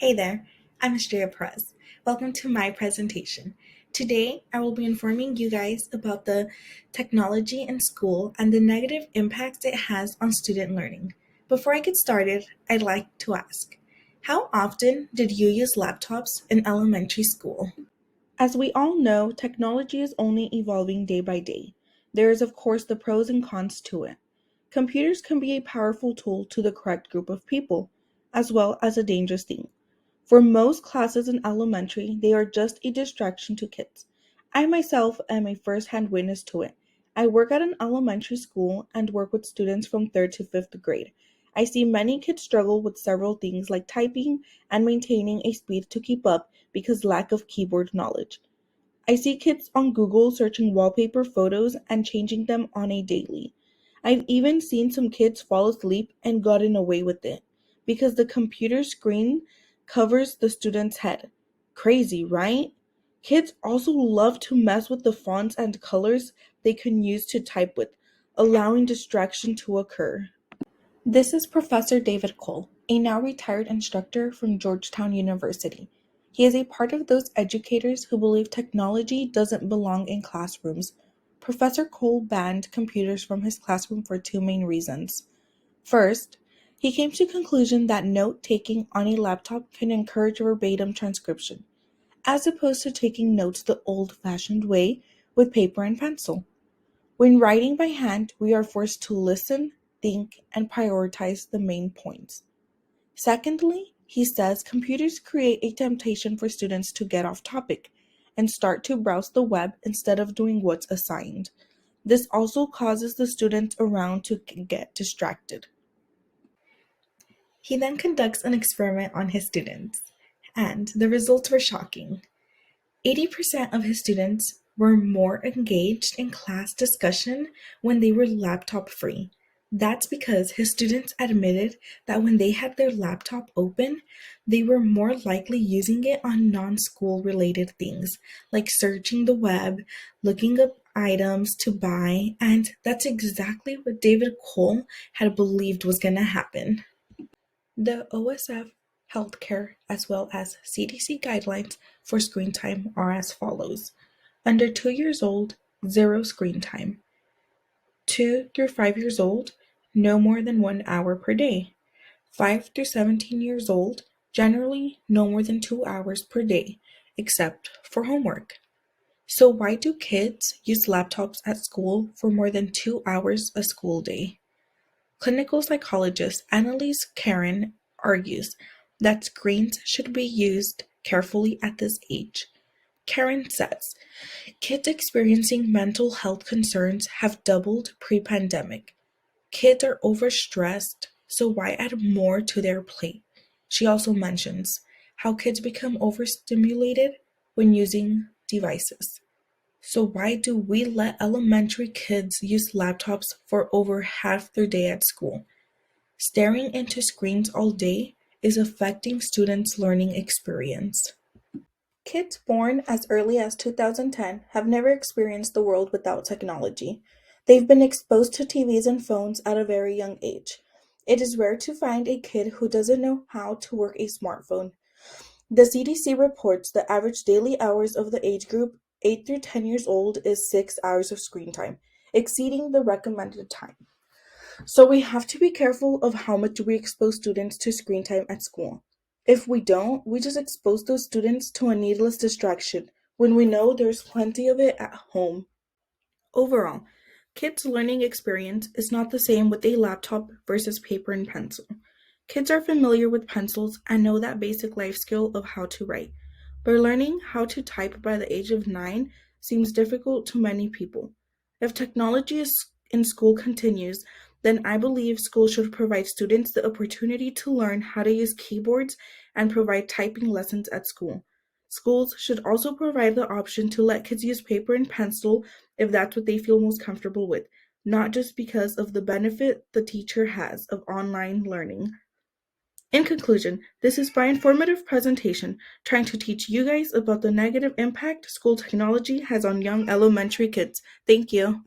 Hey there, I'm Estrella Perez. Welcome to my presentation. Today, I will be informing you guys about the technology in school and the negative impacts it has on student learning. Before I get started, I'd like to ask, how often did you use laptops in elementary school? As we all know, technology is only evolving day by day. There is, of course, the pros and cons to it. Computers can be a powerful tool to the correct group of people, as well as a dangerous thing. For most classes in elementary, they are just a distraction to kids. I myself am a first-hand witness to it. I work at an elementary school and work with students from 3rd to 5th grade. I see many kids struggle with several things like typing and maintaining a speed to keep up because lack of keyboard knowledge. I see kids on Google searching wallpaper photos and changing them on a daily. I've even seen some kids fall asleep and gotten away with it because the computer screen covers the student's head. Crazy, right? Kids also love to mess with the fonts and colors they can use to type with, allowing distraction to occur. This is Professor David Cole, a now retired instructor from Georgetown University. He is a part of those educators who believe technology doesn't belong in classrooms. Professor Cole banned computers from his classroom for two main reasons. First, he came to the conclusion that note-taking on a laptop can encourage verbatim transcription, as opposed to taking notes the old-fashioned way with paper and pencil. When writing by hand, we are forced to listen, think, and prioritize the main points. Secondly, he says computers create a temptation for students to get off topic and start to browse the web instead of doing what's assigned. This also causes the students around to get distracted. He then conducts an experiment on his students, and the results were shocking. 80% of his students were more engaged in class discussion when they were laptop free. That's because his students admitted that when they had their laptop open, they were more likely using it on non-school related things, like searching the web, looking up items to buy, and that's exactly what David Cole had believed was going to happen. The OSF, healthcare, as well as CDC guidelines for screen time are as follows. Under 2 years old, zero screen time. 2 through 5 years old, no more than 1 hour per day. 5 through 17 years old, generally no more than 2 hours per day, except for homework. So why do kids use laptops at school for more than 2 hours a school day? Clinical psychologist Annalise Karen argues that screens should be used carefully at this age. Karen says, kids experiencing mental health concerns have doubled pre-pandemic. Kids are overstressed, so why add more to their plate? She also mentions how kids become overstimulated when using devices. So why do we let elementary kids use laptops for over half their day at school? Staring into screens all day is affecting students' learning experience. Kids born as early as 2010 have never experienced the world without technology. They've been exposed to TVs and phones at a very young age. It is rare to find a kid who doesn't know how to work a smartphone. The CDC reports the average daily hours of the age group 8 through 10 years old is 6 hours of screen time, exceeding the recommended time. So we have to be careful of how much we expose students to screen time at school. If we don't, we just expose those students to a needless distraction when we know there's plenty of it at home. Overall, kids' learning experience is not the same with a laptop versus paper and pencil. Kids are familiar with pencils and know that basic life skill of how to write, but learning how to type by the age of 9 seems difficult to many people. If technology in school continues, then I believe schools should provide students the opportunity to learn how to use keyboards and provide typing lessons at school. Schools should also provide the option to let kids use paper and pencil if that's what they feel most comfortable with, not just because of the benefit the teacher has of online learning. In conclusion, this is my informative presentation trying to teach you guys about the negative impact school technology has on young elementary kids. Thank you.